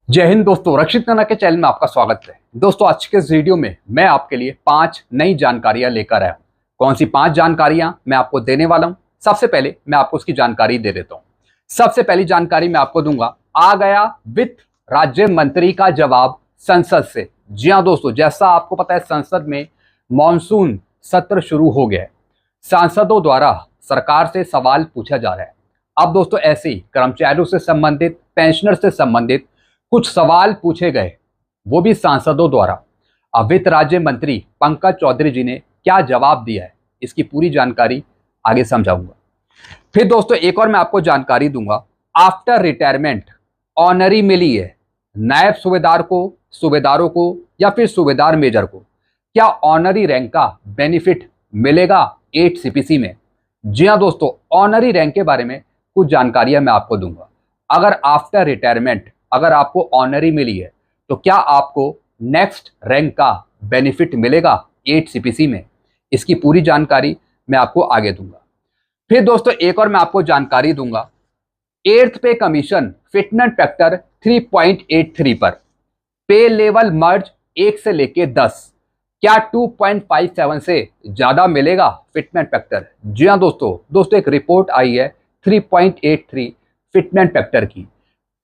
जय हिंद दोस्तों, रक्षित नाना के चैनल में आपका स्वागत है। दोस्तों, आज के इस वीडियो में मैं आपके लिए 5 नई जानकारियां लेकर आया हूं। कौन सी 5 जानकारियां मैं आपको देने वाला हूं? सबसे पहले मैं आपको उसकी जानकारी दे देता हूं। सबसे पहली जानकारी मैं आपको दूंगा, आ गया वित्त राज्य मंत्री का जवाब संसद से। जी हां दोस्तों, जैसा आपको पता है संसद में मॉनसून सत्र शुरू हो गया है। सांसदों द्वारा सरकार से सवाल पूछा जा रहा है। अब दोस्तों, ऐसे ही कर्मचारियों से संबंधित, पेंशनर से संबंधित कुछ सवाल पूछे गए, वो भी सांसदों द्वारा। अब वित्त राज्य मंत्री पंकज चौधरी जी ने क्या जवाब दिया है, इसकी पूरी जानकारी आगे समझाऊंगा। फिर दोस्तों, एक और मैं आपको जानकारी दूंगा, आफ्टर रिटायरमेंट ऑनरी मिली है नायब सूबेदार को, सूबेदारों को या फिर सूबेदार मेजर को, क्या ऑनरी रैंक का बेनिफिट मिलेगा 8 सीपीसी में? जी हाँ दोस्तों, ऑनरी रैंक के बारे में कुछ जानकारियां मैं आपको दूंगा। अगर आफ्टर रिटायरमेंट अगर आपको ऑनरी मिली है तो क्या आपको नेक्स्ट रैंक का बेनिफिट मिलेगा 8 सीपीसी में? इसकी पूरी जानकारी मैं आपको आगे दूंगा। फिर दोस्तों, एक और मैं आपको जानकारी दूंगा, 8th pay commission fitment factor 3.83 पर पे लेवल मर्ज 1 से लेके 10, क्या 2.57 से ज्यादा मिलेगा फिटमेंट फैक्टर? जी हाँ दोस्तों, एक रिपोर्ट आई है 3.83 फिटमेंट फैक्टर की,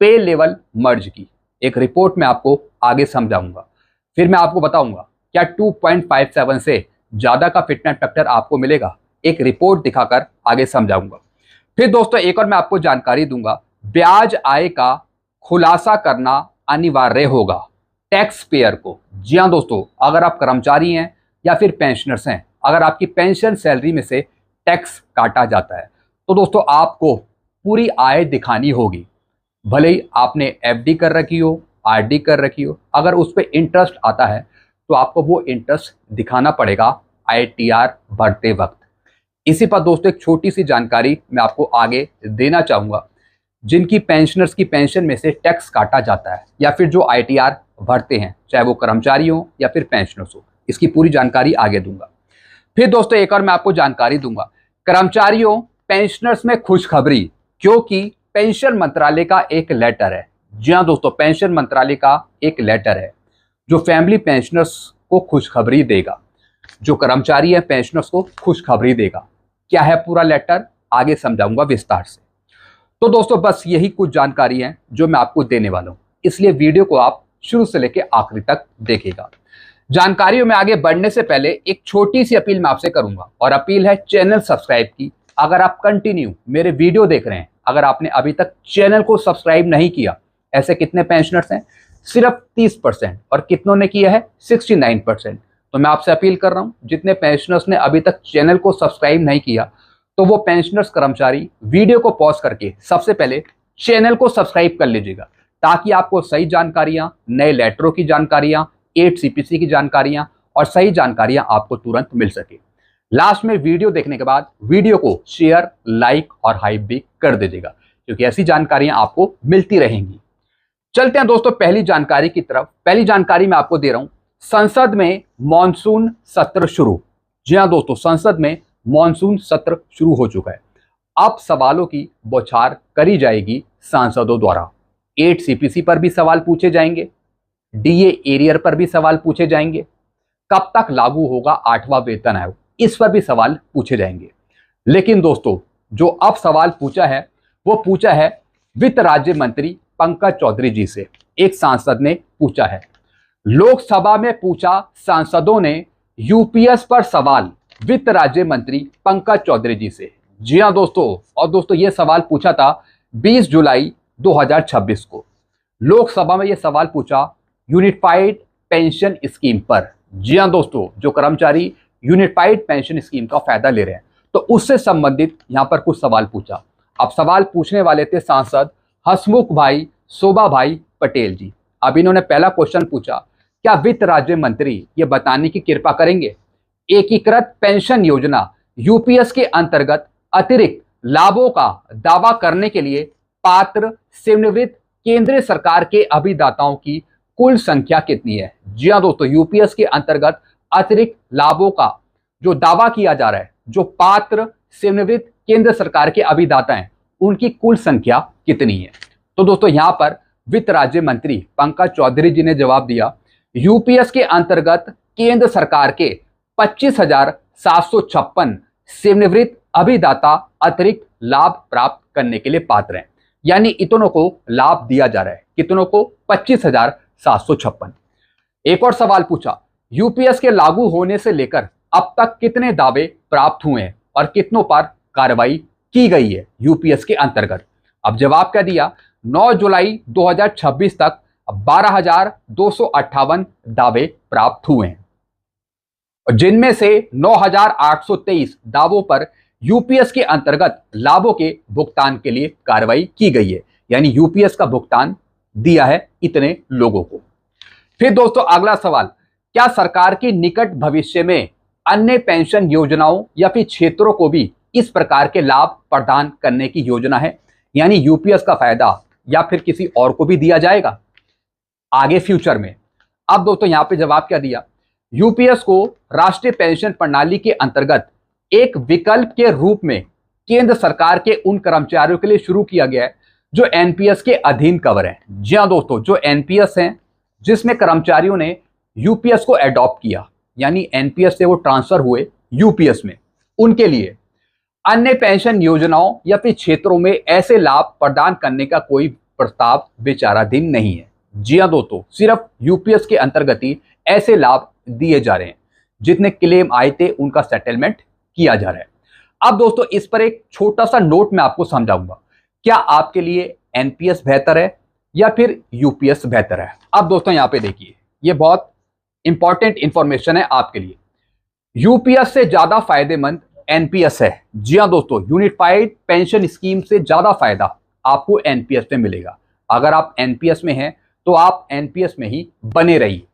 पे लेवल मर्ज की। एक रिपोर्ट में आपको आगे समझाऊंगा। फिर मैं आपको बताऊंगा क्या 2.57 से ज्यादा का फिटमेंट फैक्टर आपको मिलेगा, एक रिपोर्ट दिखाकर आगे समझाऊंगा। फिर दोस्तों, एक और मैं आपको जानकारी दूंगा, ब्याज आय का खुलासा करना अनिवार्य होगा टैक्स पेयर को। जी हाँ दोस्तों, अगर आप कर्मचारी हैं या फिर पेंशनर्स हैं, अगर आपकी पेंशन सैलरी में से टैक्स काटा जाता है तो दोस्तों आपको पूरी आय दिखानी होगी। भले ही आपने एफडी कर रखी हो, आरडी कर रखी हो, अगर उस पर इंटरेस्ट आता है तो आपको वो इंटरेस्ट दिखाना पड़ेगा आईटीआर भरते वक्त। इसी पर दोस्तों एक छोटी सी जानकारी मैं आपको आगे देना चाहूंगा, जिनकी पेंशनर्स की पेंशन में से टैक्स काटा जाता है या फिर जो आईटीआर भरते हैं, चाहे वो कर्मचारी हो या फिर पेंशनर्स हो, इसकी पूरी जानकारी आगे दूंगा। फिर दोस्तों, एक और मैं आपको जानकारी दूंगा, कर्मचारियों पेंशनर्स में खुशखबरी, क्योंकि पेंशन मंत्रालय का एक लेटर है। जी हाँ दोस्तों, पेंशन मंत्रालय का एक लेटर है जो फैमिली पेंशनर्स को खुशखबरी देगा, जो कर्मचारी है पेंशनर्स को खुशखबरी देगा। क्या है पूरा लेटर, आगे समझाऊंगा विस्तार से। तो दोस्तों, बस यही कुछ जानकारी है जो मैं आपको देने वाला हूं, इसलिए वीडियो को आप शुरू से लेकर आखिरी तक देखिएगा। जानकारियों में आगे बढ़ने से पहले एक छोटी सी अपील मैं आपसे करूंगा, और अपील है चैनल सब्सक्राइब की। अगर आप कंटिन्यू मेरे वीडियो देख रहे हैं, अगर आपने अभी तक चैनल को सब्सक्राइब नहीं किया, ऐसे कितने पेंशनर्स हैं? सिर्फ 30%, और कितनों ने किया है? 69%। तो मैं आपसे अपील कर रहा हूं, जितने पेंशनर्स ने अभी तक चैनल को सब्सक्राइब नहीं किया, तो वो पेंशनर्स कर्मचारी वीडियो को पॉज करके सबसे पहले चैनल को सब्सक्राइब कर लीजिएगा, ताकि आपको सही जानकारियां, नए लेटरों की जानकारियां, 8 सीपीसी की जानकारियां और सही जानकारियां आपको तुरंत मिल सके। लास्ट में वीडियो देखने के बाद वीडियो को शेयर, लाइक और हाइप भी कर दीजिएगा, क्योंकि ऐसी जानकारियां आपको मिलती रहेंगी। चलते हैं दोस्तों पहली जानकारी की तरफ। पहली जानकारी मैं आपको दे रहा हूं, संसद में मॉनसून सत्र शुरू। जी हां दोस्तों, संसद में मॉनसून सत्र शुरू हो चुका है। अब सवालों की बौछार करी जाएगी सांसदों द्वारा। 8 सीपीसी पर भी सवाल पूछे जाएंगे, डीए एरियर पर भी सवाल पूछे जाएंगे, कब तक लागू होगा 8वां वेतन आयोग, इस पर भी सवाल पूछे जाएंगे। लेकिन दोस्तों, जो अब सवाल पूछा है वो पूछा है वित्त राज्य मंत्री पंकज चौधरी जी से। एक सांसद ने पूछा है, लोकसभा में पूछा सांसदों ने यूपीएस पर सवाल वित्त राज्य मंत्री पंकज चौधरी जी से। जी हां दोस्तों, और दोस्तों ये सवाल पूछा था 20 जुलाई 2026 को। लोकसभा में यह सवाल पूछा यूनिफाइड पेंशन स्कीम पर। जी हां दोस्तों, जो कर्मचारी यूनिफाइड पेंशन स्कीम का फायदा ले रहे हैं, तो उससे संबंधित यहां पर कुछ सवाल पूछा। अब सवाल पूछने वाले थे सांसद हसमुख भाई शोभा भाई पटेल जी। अब इन्होंने पहला क्वेश्चन पूछा, क्या वित्त राज्य मंत्री ये बताने की कृपा करेंगे एकीकृत पेंशन योजना यूपीएस के अंतर्गत अतिरिक्त लाभों का दावा करने के लिए पात्र सेवानिवृत्त केंद्रीय सरकार के अभिदाताओं की कुल संख्या कितनी है? जी हां दोस्तों, यूपीएस के अंतर्गत अतिरिक्त लाभों का जो दावा किया जा रहा है, जो पात्र सेवानिवृत्त केंद्र सरकार के अभिदाता हैं, उनकी कुल संख्या कितनी है? तो दोस्तों, यहां पर वित्त राज्य मंत्री पंकज चौधरी जी ने जवाब दिया, यूपीएस के अंतर्गत केंद्र सरकार के 25,756 सेवानिवृत्त अभिदाता अतिरिक्त लाभ प्राप्त करने के लिए पात्र हैं। यानी इतनों को लाभ दिया जा रहा है। कितनों को? 25,756। एक और सवाल पूछा, यूपीएस के लागू होने से लेकर अब तक कितने दावे प्राप्त हुए हैं और कितनों पर कार्रवाई की गई है यूपीएस के अंतर्गत? अब जवाब क्या दिया, 9 जुलाई 2026 तक 12,258 दावे प्राप्त हुए हैं, जिनमें से 9,823 दावों पर यूपीएस के अंतर्गत लाभों के भुगतान के लिए कार्रवाई की गई है। यानी यूपीएस का भुगतान दिया है इतने लोगों को। फिर दोस्तों अगला सवाल, क्या सरकार की निकट भविष्य में अन्य पेंशन योजनाओं या फिर क्षेत्रों को भी इस प्रकार के लाभ प्रदान करने की योजना है? यानी यूपीएस का फायदा या फिर किसी और को भी दिया जाएगा आगे फ्यूचर में? अब दोस्तों यहां पे जवाब क्या दिया, यूपीएस को राष्ट्रीय पेंशन प्रणाली के अंतर्गत एक विकल्प के रूप में केंद्र सरकार के उन कर्मचारियों के लिए शुरू किया गया है जो एनपीएस के अधीन कवर है। जी हाँ दोस्तों, जो एनपीएस हैं, जिसमें कर्मचारियों ने यूपीएस को एडॉप्ट किया, यानी एनपीएस से वो ट्रांसफर हुए यूपीएस में, उनके लिए अन्य पेंशन योजनाओं या फिर क्षेत्रों में ऐसे लाभ प्रदान करने का कोई प्रस्ताव विचाराधीन नहीं है। जी हाँ दोस्तों, सिर्फ यूपीएस के अंतर्गत ही ऐसे लाभ दिए जा रहे हैं। जितने क्लेम आए थे उनका सेटलमेंट किया जा रहा है। अब दोस्तों इस पर एक छोटा सा नोट मैं आपको समझाऊंगा, क्या आपके लिए एनपीएस बेहतर है या फिर यूपीएस बेहतर है? अब दोस्तों यहां पे देखिए, ये बहुत इंपॉर्टेंट इंफॉर्मेशन है आपके लिए। यूपीएस से ज्यादा फायदेमंद एनपीएस है। जी हाँ दोस्तों, यूनिफाइड पेंशन स्कीम से ज्यादा फायदा आपको एनपीएस में मिलेगा। अगर आप एनपीएस में हैं तो आप एनपीएस में ही बने रहिए।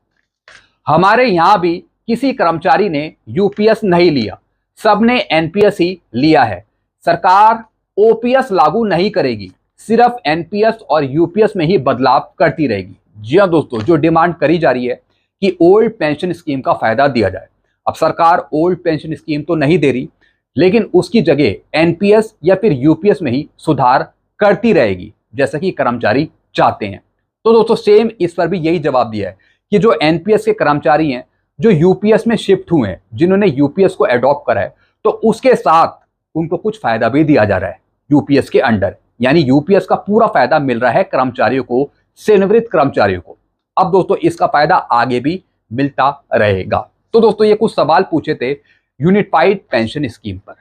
हमारे यहां भी किसी कर्मचारी ने यूपीएस नहीं लिया, सबने एनपीएस ही लिया है। सरकार ओपीएस लागू नहीं करेगी, सिर्फ एनपीएस और यूपीएस में ही बदलाव करती रहेगी। जी हाँ दोस्तों, जो डिमांड करी जा रही है कि ओल्ड पेंशन स्कीम का फायदा दिया जाए, अब सरकार ओल्ड पेंशन स्कीम तो नहीं दे रही, लेकिन उसकी जगह एनपीएस या फिर यूपीएस में ही सुधार करती रहेगी, जैसा कि कर्मचारी चाहते हैं। तो दोस्तों सेम इस पर भी यही जवाब दिया है कि जो एनपीएस के कर्मचारी हैं, जो यूपीएस में शिफ्ट हुए हैं, जिन्होंने यूपीएस को एडॉप्ट करा है, तो उसके साथ उनको कुछ फायदा भी दिया जा रहा है यूपीएस के अंडर। यानी यूपीएस का पूरा फायदा मिल रहा है कर्मचारियों को, सेवानिवृत्त कर्मचारियों को। अब दोस्तों इसका फायदा आगे भी मिलता रहेगा। तो दोस्तों ये कुछ सवाल पूछे थे यूनिफाइड पेंशन स्कीम पर।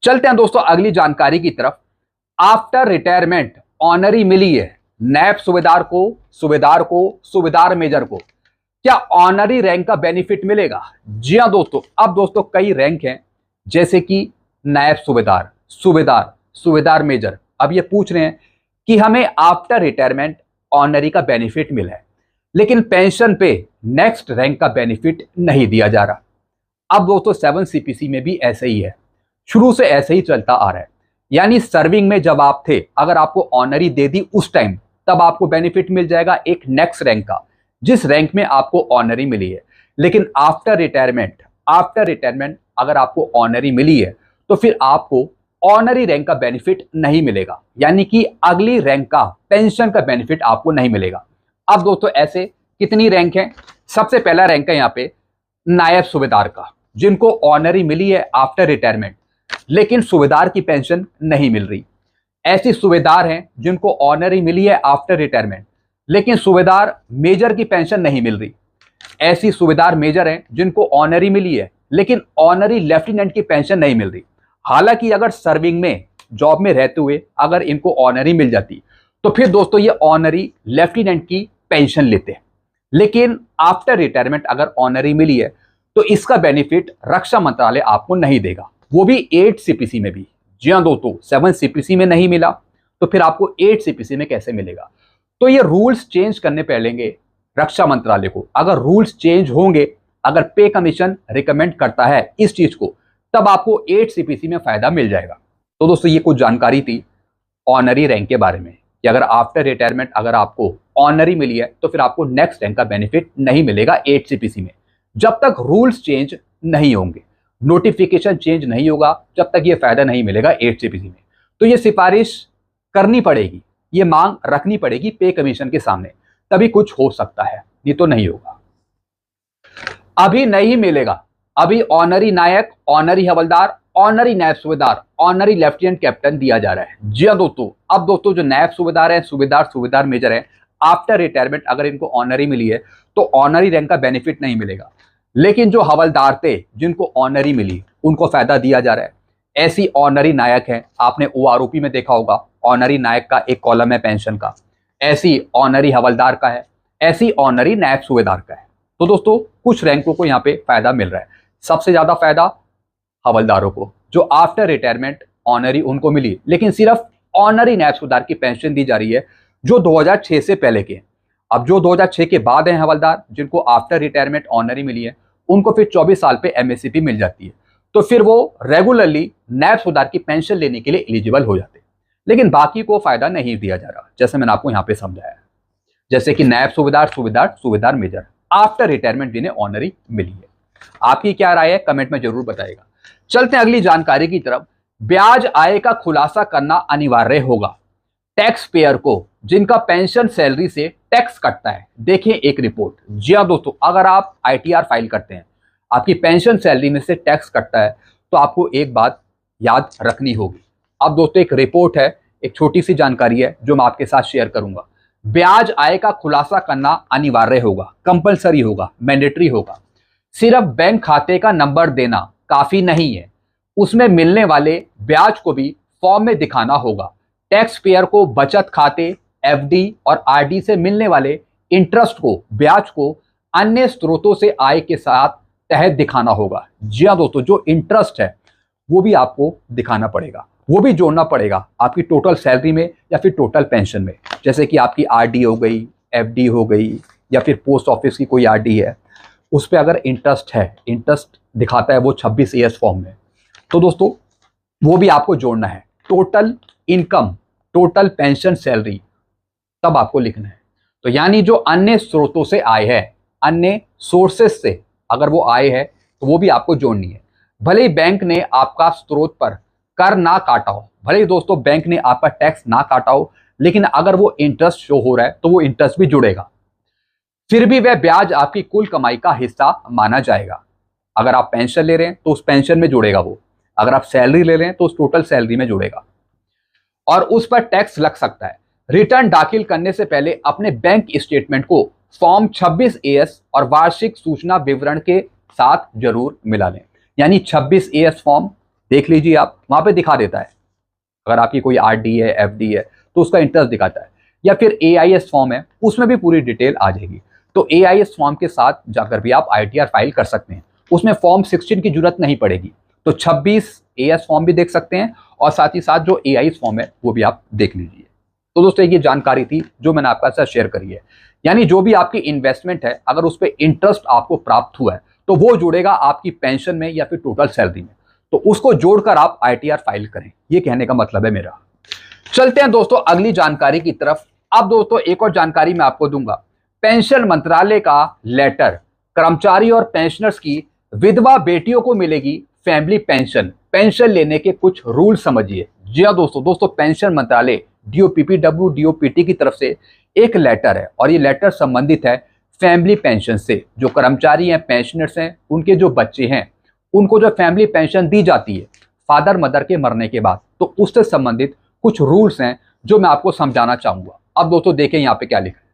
चलते हैं दोस्तों अगली जानकारी की तरफ। आफ्टर रिटायरमेंट ऑनरी मिली है नैब सूबेदार को, सूबेदार मेजर को, क्या ऑनरी रैंक का बेनिफिट मिलेगा? जी हाँ दोस्तों, अब दोस्तों कई रैंक हैं, जैसे कि नायब सूबेदार, सूबेदार मेजर। अब ये पूछ रहे हैं कि हमें आफ्टर रिटायरमेंट ऑनरी का बेनिफिट मिला है, लेकिन पेंशन पे नेक्स्ट रैंक का बेनिफिट नहीं दिया जा रहा। अब दोस्तों 7 सीपीसी में भी ऐसे ही है, शुरू से ऐसे ही चलता आ रहा है। यानी सर्विंग में जब आप थे, अगर आपको ऑनरी दे दी उस टाइम, तब आपको बेनिफिट मिल जाएगा एक नेक्स्ट रैंक का, जिस रैंक में आपको ऑनरी मिली है। लेकिन आफ्टर रिटायरमेंट अगर आपको ऑनरी मिली है तो फिर आपको ऑनरी रैंक का बेनिफिट नहीं मिलेगा, यानी कि अगली रैंक का पेंशन का बेनिफिट आपको नहीं मिलेगा। अब दोस्तों ऐसे कितनी रैंक है? सबसे पहला रैंक है यहाँ पे नायब सूबेदार का, जिनको ऑनरी मिली है आफ्टर रिटायरमेंट, लेकिन सूबेदार की पेंशन नहीं मिल रही। ऐसी सूबेदार हैं जिनको ऑनरी मिली है आफ्टर रिटायरमेंट, लेकिन सूबेदार मेजर की पेंशन नहीं मिल रही। ऐसी सूबेदार मेजर हैं जिनको ऑनरी मिली है, लेकिन ऑनरी लेफ्टिनेंट की पेंशन नहीं मिल रही। हालांकि अगर सर्विंग में जॉब में रहते हुए अगर इनको ऑनरी मिल जाती तो फिर दोस्तों ये ऑनरी लेफ्टिनेंट की पेंशन लेते हैं। लेकिन आफ्टर रिटायरमेंट अगर ऑनरी मिली है तो इसका बेनिफिट रक्षा मंत्रालय आपको नहीं देगा, वो भी 8 सीपीसी में भी। जी हाँ दोस्तों, 7 सीपीसी में नहीं मिला तो फिर आपको 8 सीपीसी में कैसे मिलेगा? तो ये रूल्स चेंज करने पड़ेंगे रक्षा मंत्रालय को। अगर रूल्स चेंज होंगे, अगर पे कमीशन रिकमेंड करता है इस चीज को, तब आपको 8 सीपीसी में फायदा मिल जाएगा। तो दोस्तों ये कुछ जानकारी थी ऑनरी रैंक के बारे में कि अगर आफ्टर रिटायरमेंट अगर आपको ऑनरी मिली है तो फिर आपको नेक्स्ट रैंक का बेनिफिट नहीं मिलेगा 8 सीपीसी में, जब तक रूल्स चेंज नहीं होंगे, नोटिफिकेशन चेंज नहीं होगा, जब तक ये फायदा नहीं मिलेगा 8 सीपीसी में। तो ये सिफारिश करनी पड़ेगी, ये मांग रखनी पड़ेगी पे कमीशन के सामने, तभी कुछ हो सकता है, नहीं तो नहीं होगा। अभी नहीं मिलेगा। अभी ऑनरी नायक, ऑनरी हवलदार, ऑनरी नायब सूबेदार, ऑनरी लेफ्टिनेंट कैप्टन दिया जा रहा है। जी हाँ दोस्तों, अब दोस्तों जो नायब सूबेदार है, सूबेदार मेजर है, आफ्टर रिटायरमेंट अगर इनको ऑनरी मिली है तो ऑनरी रैंक का बेनिफिट नहीं मिलेगा। लेकिन जो हवलदार थे जिनको ऑनरी मिली उनको फायदा दिया जा रहा है। ऐसी ऑनरी नायक है, आपने ओआरओपी में देखा होगा, ऑनरी नायक का एक कॉलम है पेंशन का, ऐसी ऑनरी हवलदार का है, ऐसी ऑनरी नायब सूबेदार का है। तो दोस्तों कुछ रैंकों को यहाँ पे फायदा मिल रहा है। सबसे ज्यादा फायदा हवलदारों को, जो आफ्टर रिटायरमेंट ऑनरी उनको मिली, लेकिन सिर्फ ऑनरी नायब सूबेदार की पेंशन दी जा रही है जो 2006 से पहले के। अब जो 2006 के बाद हैं हवलदार जिनको आफ्टर रिटायरमेंट ऑनरी मिली है, उनको फिर 24 साल पे एमएससीपी मिल जाती है, तो फिर वो रेगुलरली नायब सूबेदार की पेंशन लेने के लिए एलिजिबल हो जाते हैं। लेकिन बाकी को फायदा नहीं दिया जा रहा, जैसे मैंने आपको यहाँ पे समझाया। जैसे कि नायब सूबेदार, सूबेदार मेजर आफ्टर रिटायरमेंट जिन्हें ऑनरी मिली है। आपकी क्या राय है कमेंट में जरूर बताइएगा। चलते हैं अगली जानकारी की तरफ। ब्याज आय का खुलासा करना अनिवार्य होगा टैक्स पेयर को जिनका पेंशन सैलरी से टैक्स कटता है। देखिए एक रिपोर्ट। जी हाँ दोस्तों, अगर आप आईटीआर फाइल करते हैं, आपकी पेंशन सैलरी में से टैक्स कटता है, तो आपको एक बात याद रखनी होगी। अब दोस्तों एक रिपोर्ट है, एक छोटी सी जानकारी है जो मैं आपके साथ शेयर करूंगा। ब्याज आय का खुलासा करना अनिवार्य होगा, कंपलसरी होगा, मैंडेटरी होगा। सिर्फ बैंक खाते का नंबर देना काफी नहीं है, उसमें मिलने वाले ब्याज को भी फॉर्म में दिखाना होगा। टैक्स पेयर को बचत खाते, एफडी और आरडी से मिलने वाले इंटरेस्ट को, ब्याज को अन्य स्रोतों से आय के साथ तहत दिखाना होगा। जी हाँ दोस्तों, जो इंटरेस्ट है वो भी आपको दिखाना पड़ेगा, वो भी जोड़ना पड़ेगा आपकी टोटल सैलरी में या फिर टोटल पेंशन में। जैसे कि आपकी आरडी हो गई, एफडी हो गई, या फिर पोस्ट ऑफिस की कोई आरडी है, उस पर अगर इंटरेस्ट है, इंटरेस्ट दिखाता है वो 26 एएस फॉर्म में, तो दोस्तों वो भी आपको जोड़ना है। Total income, total pension salary तब आपको लिखना है। तो यानी जो अन्य स्रोतों से आय है, अन्य सोर्सेस से अगर वो आय है तो वो भी आपको जोड़नी है। भले ही बैंक ने आपका स्रोत पर कर ना काटा हो, भले ही दोस्तों बैंक ने आपका टैक्स ना काटा हो, लेकिन अगर वो इंटरेस्ट शो हो रहा है तो वो इंटरेस्ट भी जुड़ेगा। फिर भी वह ब्याज आपकी कुल कमाई का हिस्सा माना जाएगा। अगर आप पेंशन ले रहे हैं तो उस पेंशन में जुड़ेगा वो, अगर आप सैलरी ले रहे हैं तो उस टोटल सैलरी में जुड़ेगा, और उस पर टैक्स लग सकता है। रिटर्न दाखिल करने से पहले अपने बैंक स्टेटमेंट को फॉर्म 26 एएस और वार्षिक सूचना विवरण के साथ जरूर मिला लें। यानी 26 एएस फॉर्म देख लीजिए आप, वहां पे दिखा देता है अगर आपकी कोई आरडी है, एफडी है, तो उसका इंटरेस्ट दिखाता है। या फिर एआईएस फॉर्म है, उसमें भी पूरी डिटेल आ जाएगी। तो एआईएस फॉर्म के साथ जाकर भी आप आईटीआर फाइल कर सकते हैं, उसमें फॉर्म 16 की जरूरत नहीं पड़ेगी। तो 26 एएस फॉर्म भी देख सकते हैं, और साथ ही साथ जो एआईएस फॉर्म है वो भी आप देख लीजिए। तो दोस्तों ये जानकारी थी जो मैंने आपके साथ शेयर करी है। यानी जो भी आपकी इन्वेस्टमेंट है, अगर उस पर इंटरेस्ट आपको प्राप्त हुआ है तो वो जुड़ेगा आपकी पेंशन में या फिर टोटल सैलरी में, तो उसको जोड़कर आप आईटीआर फाइल करें, ये कहने का मतलब है मेरा। चलते हैं दोस्तों अगली जानकारी की तरफ। अब दोस्तों एक और जानकारी मैं आपको दूंगा। पेंशन मंत्रालय का लेटर, कर्मचारी और पेंशनर्स की विधवा बेटियों को मिलेगी फैमिली पेंशन। पेंशन लेने के कुछ रूल समझिए। जी हाँ दोस्तों पेंशन मंत्रालय डीओपीपीडब्ल्यू डीओपीटी की तरफ से एक लेटर है, और ये लेटर संबंधित है फैमिली पेंशन से। जो कर्मचारी हैं, पेंशनर्स हैं, उनके जो बच्चे हैं, उनको जो फैमिली पेंशन दी जाती है फादर मदर के मरने के बाद, तो उससे संबंधित कुछ रूल्स हैं जो मैं आपको समझाना चाहूंगा। अब दोस्तों देखें यहाँ पे क्या लिखा है।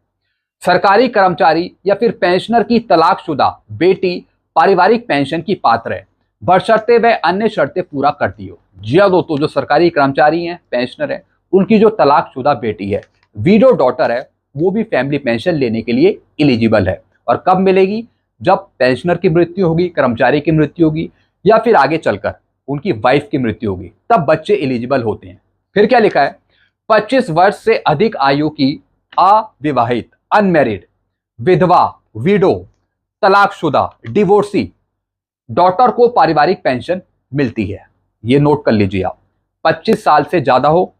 सरकारी कर्मचारी या फिर पेंशनर की तलाकशुदा बेटी पारिवारिक पेंशन की पात्र है, बशर्ते वह अन्य शर्तें पूरा करती हो। जी हाँ दोस्तों, जो सरकारी कर्मचारी हैं, पेंशनर हैं, उनकी जो तलाकशुदा बेटी है, विडो डॉटर है, वो भी फैमिली पेंशन लेने के लिए एलिजिबल है। और कब मिलेगी? जब पेंशनर की मृत्यु होगी, कर्मचारी की मृत्यु होगी, या फिर आगे चलकर उनकी वाइफ की मृत्यु होगी, तब बच्चे एलिजिबल होते हैं। फिर क्या लिखा है? 25 वर्ष से अधिक आयु की अविवाहित, अनमैरिड, विधवा, विडो, तलाकशुदा, डिवोर्सी डॉटर को पारिवारिक पेंशन मिलती है। ये नोट कर लीजिए आप। 25 साल से ज्यादा हो,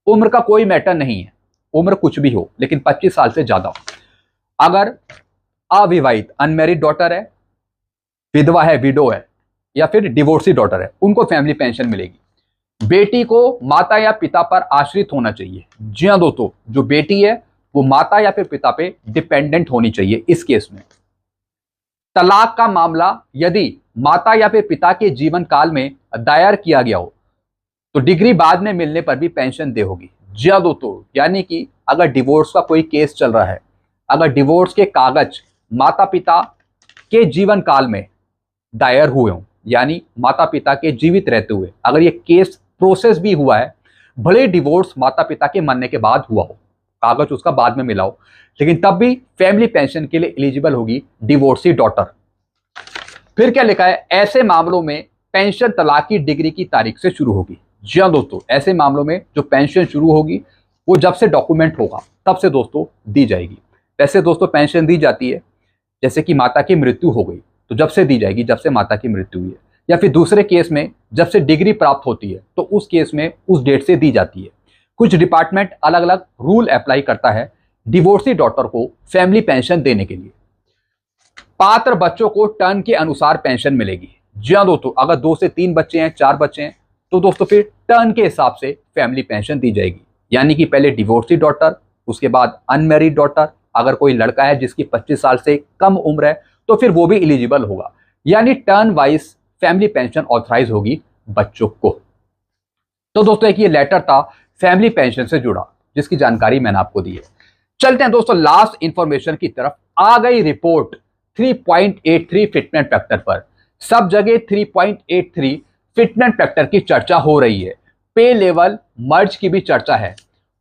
उम्र का कोई मैटर नहीं है, उम्र कुछ भी हो, लेकिन 25 साल से ज्यादा हो। अगर अविवाहित, अनमैरिड डॉटर है, विधवा है, विडो है, या फिर डिवोर्सी डॉटर है, उनको फैमिली पेंशन मिलेगी। बेटी को माता या पिता पर आश्रित होना चाहिए। जी हाँ दोस्तों, जो बेटी है वो माता या फिर पिता पे डिपेंडेंट होनी चाहिए इस केस में। तलाक का मामला यदि माता या फिर पिता के जीवन काल में दायर किया गया हो तो डिग्री बाद में मिलने पर भी पेंशन दे होगी। जी हाँ दोस्तों, यानी कि अगर डिवोर्स का कोई केस चल रहा है, अगर डिवोर्स के कागज माता पिता के जीवन काल में दायर हुए हों, यानी माता पिता के जीवित रहते हुए अगर ये केस प्रोसेस भी हुआ है, भले डिवोर्स माता पिता के मरने के बाद हुआ हो, कागज उसका बाद में मिला हो, लेकिन तब भी फैमिली पेंशन के लिए एलिजिबल होगी डिवोर्सी डॉटर। फिर क्या लिखा है, ऐसे मामलों में पेंशन तलाक की डिग्री की तारीख से शुरू होगी। जी हाँ दोस्तों, ऐसे मामलों में जो पेंशन शुरू होगी वो जब से डॉक्यूमेंट होगा तब से दोस्तों दी जाएगी। वैसे दोस्तों पेंशन दी जाती है जैसे कि माता की मृत्यु हो गई तो जब से दी जाएगी जब से माता की मृत्यु हुई है, या फिर दूसरे केस में जब से डिग्री प्राप्त होती है तो उस केस में उस डेट से दी जाती है। कुछ डिपार्टमेंट अलग अलग रूल अप्लाई करता है डिवोर्सी डॉटर को फैमिली पेंशन देने के लिए। पात्र बच्चों को टर्न के अनुसार पेंशन मिलेगी। जी हाँ दोस्तों, अगर 2 से 3 बच्चे हैं, 4 बच्चे हैं तो दोस्तों फिर टर्न के हिसाब से फैमिली पेंशन दी जाएगी। यानी कि पहले डिवोर्सी डॉटर, उसके बाद अनमैरिड डॉटर, अगर कोई लड़का है जिसकी 25 साल से कम उम्र है तो फिर वो भी एलिजिबल होगा। यानी turn wise family pension authorise होगी बच्चों को। तो दोस्तों एक ये लेटर था फैमिली पेंशन से जुड़ा जिसकी जानकारी मैंने आपको दी है। चलते हैं दोस्तों लास्ट इंफॉर्मेशन की तरफ। आ गई रिपोर्ट 3.83 फिटमेंट फैक्टर पर। सब जगह 3.83 फिटमेंट फैक्टर की चर्चा हो रही है। पे लेवल मर्ज की भी चर्चा है।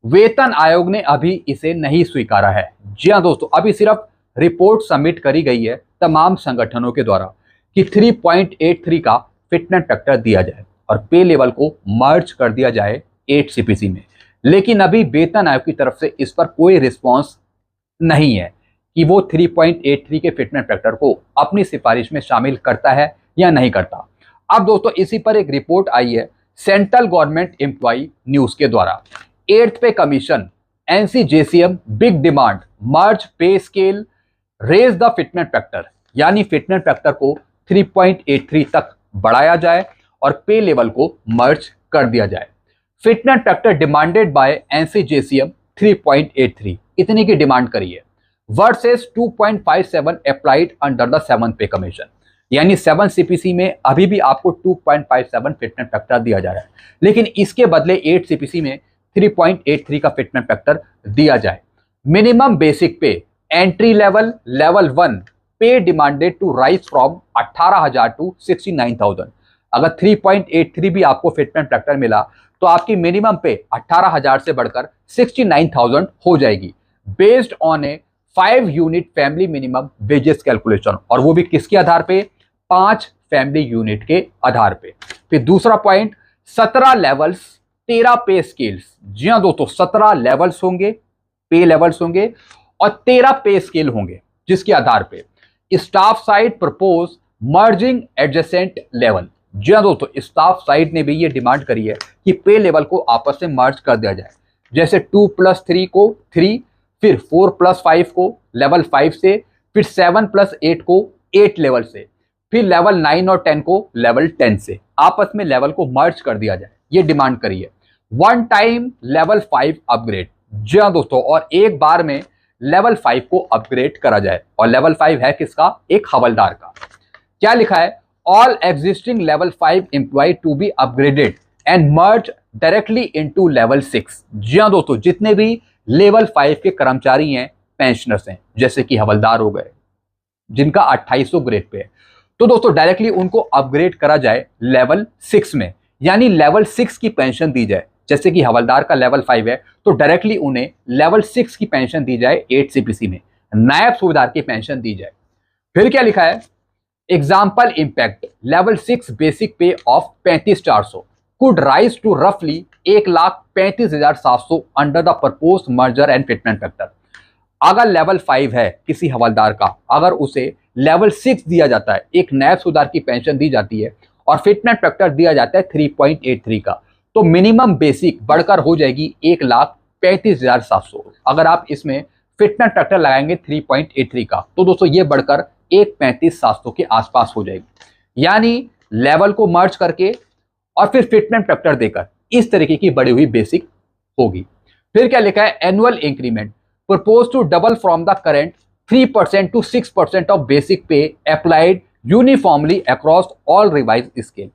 वेतन आयोग ने अभी इसे नहीं स्वीकारा है। जी हाँ दोस्तों, अभी सिर्फ रिपोर्ट सबमिट करी गई है तमाम संगठनों के द्वारा कि 3.83 का फिटमेंट फैक्टर दिया जाए और पे लेवल को मर्ज कर दिया जाए 8 सीपीसी में। लेकिन अभी वेतन आयोग की तरफ से इस पर कोई रिस्पॉन्स नहीं है कि वो 3.83 के फिटमेंट फैक्टर को अपनी सिफारिश में शामिल करता है या नहीं करता। अब दोस्तों इसी पर एक रिपोर्ट आई है सेंट्रल गवर्नमेंट एम्प्लॉय न्यूज के द्वारा। 8th pay commission, NCJCM big demand, merge pay scale, raise the fitment factor, यानी फिटमेंट फैक्टर को 3.83 तक बढ़ाया जाए और पे लेवल को मर्ज कर दिया जाए। फिटमेंट फैक्टर डिमांडेड बाय एनसीजेसीएम 3.83 इतनी की डिमांड करी है versus 2.57 applied under the 7th पे कमीशन। यानी 7 सीपीसी में अभी भी आपको 2.57 फिटमेंट फैक्टर दिया जा रहा है, लेकिन इसके बदले 8 सीपीसी में 3.83 का फिटमेंट फैक्टर दिया जाए। Minimum basic pay entry level level 1 pay demanded to raise from 18,000 to 69,000। अगर 3.83 भी आपको फिटमेंट फैक्टर मिला तो आपकी मिनिमम पे 18,000 से बढ़कर 69,000 हो जाएगी based on A 5 unit family minimum wages calculation, और वो भी किसके आधार पे, 5 फैमिली यूनिट के आधार पे। फिर दूसरा पॉइंट 17 लेवल्स 13 पे स्केल्स। जी हाँ दोस्तों, 17 लेवल्स होंगे, पे लेवल्स होंगे और 13 पे स्केल होंगे जिसके आधार पे staff side propose merging adjacent level. जी हाँ दोस्तों, स्टाफ साइड ने भी ये डिमांड करी है कि पे लेवल को आपस में मर्ज कर दिया जाए। जैसे 2+3 को 3, फिर 4+5 को लेवल 5 से, फिर 7+8 को 8 लेवल से, फिर लेवल 9 और 10 को लेवल 10 से आपस में लेवल को मर्ज कर दिया जाए। ये डिमांड करी है। One time level 5 upgrade. जी हाँ दोस्तों, और एक बार में लेवल 5 को अपग्रेड करा जाए। और लेवल 5 है किसका, एक हवलदार का। क्या लिखा है, all existing level 5 employ to be upgraded and merge directly into level 6। जी हाँ दोस्तों, जितने भी लेवल 5 के कर्मचारी हैं, पेंशनर्स हैं, जैसे कि हवलदार हो गए जिनका 2800 ग्रेड पे है, तो दोस्तों डायरेक्टली उनको अपग्रेड करा जाए लेवल 6 में, यानी लेवल 6 की पेंशन दी जाए। जैसे कि हवलदार का लेवल 5 है तो डायरेक्टली उन्हें लेवल 6 की पेंशन दी जाए 8 सीपीसी में, नायब सूबेदार की पेंशन दी जाए। फिर क्या लिखा है, एग्जाम्पल इंपैक्ट लेवल 6 बेसिक पे of 35,400 could rise to roughly 1,35,700 under the propose merger and fitment factor. अगर लेवल 5 है किसी हवलदार का, अगर उसे लेवल 6 दिया जाता है, एक नायब सूबेदार की पेंशन दी जाती है और फिटमेंट फैक्टर दिया जाता है 3.83 का, तो मिनिमम बेसिक बढ़कर हो जाएगी 1,35,700। अगर आप इसमें फिटमेंट फैक्टर लगाएंगे 3.83 का तो दोस्तों ये बढ़कर 1,35,700 के आसपास हो जाएगी। यानी लेवल को मर्ज करके और फिर फिटमेंट फैक्टर देकर इस तरीके की बढ़ी हुई बेसिक होगी। फिर क्या लिखा है, annual increment propose to double from the current 3% to 6% of basic pay applied uniformly across all revise scale.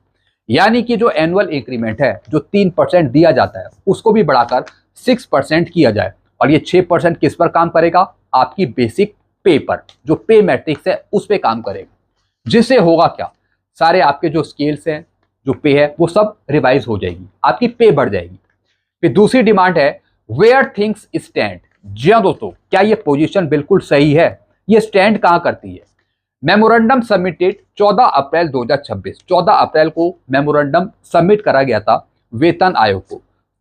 यानी कि जो एनुअल इंक्रीमेंट है, जो 3% दिया जाता है, उसको भी बढ़ाकर 6% किया जाए। और ये 6% किस पर काम करेगा, आपकी बेसिक पे पर, जो पे मैट्रिक्स है उस पे काम करेगा। जिससे होगा क्या, सारे आपके जो स्केल्स हैं, जो पे है, वो सब रिवाइज हो जाएगी, आपकी पे बढ़ जाएगी। फिर दूसरी डिमांड है वेयर थिंग्स स्टैंड। जी हाँ दोस्तों, क्या ये पोजीशन बिल्कुल सही है? ये स्टैंड कहां करती है? मेमोरेंडम सबमिटेड 14 अप्रैल 2026, 14 अप्रैल को मेमोरेंडम सबमिट करा गया था वेतन आयोग को।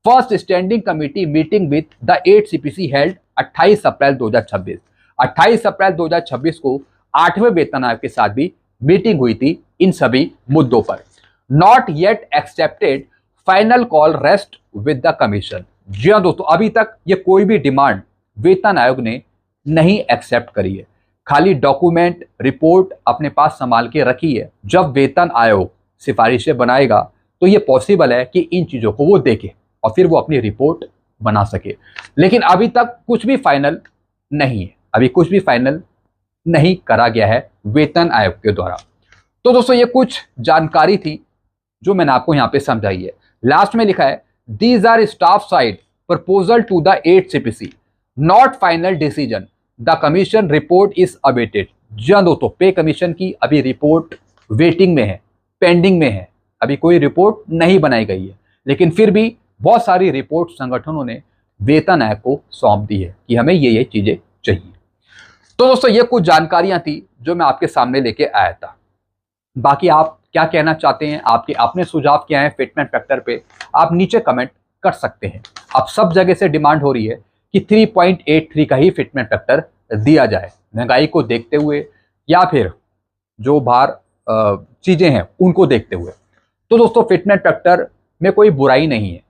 First standing committee meeting with the 8 CPC held 28 अप्रैल 2026। 28 अप्रैल 2026 को 8वें वेतन आयोग के साथ भी मीटिंग हुई थी इन सभी मुद्दों पर। Not yet accepted, final call rest with the commission. जी हाँ दोस्तों, अभी तक ये कोई भी डिमांड वेतन आयोग ने नहीं एक्सेप्ट करी है, खाली डॉक्यूमेंट रिपोर्ट अपने पास संभाल के रखी है। जब वेतन आयोग सिफारिशें बनाएगा तो ये पॉसिबल है कि इन चीजों को वो देखे और फिर वो अपनी रिपोर्ट बना सके। लेकिन अभी तक कुछ भी फाइनल नहीं है, अभी कुछ भी फाइनल नहीं करा गया है वेतन आयोग के द्वारा। तो दोस्तों, ये कुछ जानकारी थी जो मैंने आपको यहाँ पे समझाई है। लास्ट में लिखा है these are staff side proposal to the 8 CPC, not final decision, the commission report is awaited. जी हाँ दोस्तों, पे कमीशन की अभी रिपोर्ट वेटिंग में है, पेंडिंग में है, अभी कोई रिपोर्ट नहीं बनाई गई है। लेकिन फिर भी बहुत सारी रिपोर्ट संगठनों ने वेतन आयोग को सौंप दी है कि हमें ये चीजें चाहिए। तो दोस्तों, ये कुछ जानकारियां थी जो मैं आपके सामने लेके आया था। बाकी आप क्या कहना चाहते हैं, आपके अपने सुझाव क्या हैं फिटमेंट फैक्टर पे, आप नीचे कमेंट कर सकते हैं। अब सब जगह से डिमांड हो रही है कि 3.83 का ही फिटमेंट फैक्टर दिया जाए, महंगाई को देखते हुए या फिर जो बाहर चीजें हैं उनको देखते हुए। तो दोस्तों, फिटमेंट फैक्टर में कोई बुराई नहीं है,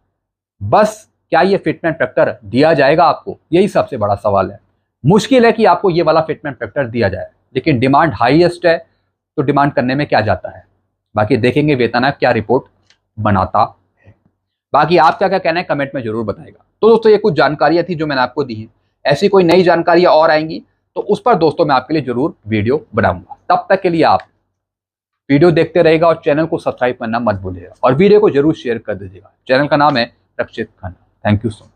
बस क्या ये फिटमेंट फैक्टर दिया जाएगा आपको, यही सबसे बड़ा सवाल है। मुश्किल है कि आपको ये वाला फिटमेंट फैक्टर दिया जाए, लेकिन डिमांड हाईएस्ट है तो डिमांड करने में क्या जाता है। बाकी देखेंगे वेतन आयोग क्या रिपोर्ट बनाता है। बाकी आप क्या क्या कहना है कमेंट में जरूर बताएगा। तो दोस्तों, ये कुछ जानकारियां थी जो मैंने आपको दी है। ऐसी कोई नई जानकारियां और आएंगी तो उस पर दोस्तों मैं आपके लिए जरूर वीडियो बनाऊंगा। तब तक के लिए आप वीडियो देखते रहेगा और चैनल को सब्सक्राइब करना मत भूलिएगा और वीडियो को जरूर शेयर कर दीजिएगा। चैनल का नाम है Rakshit Khanna. Thank you so much.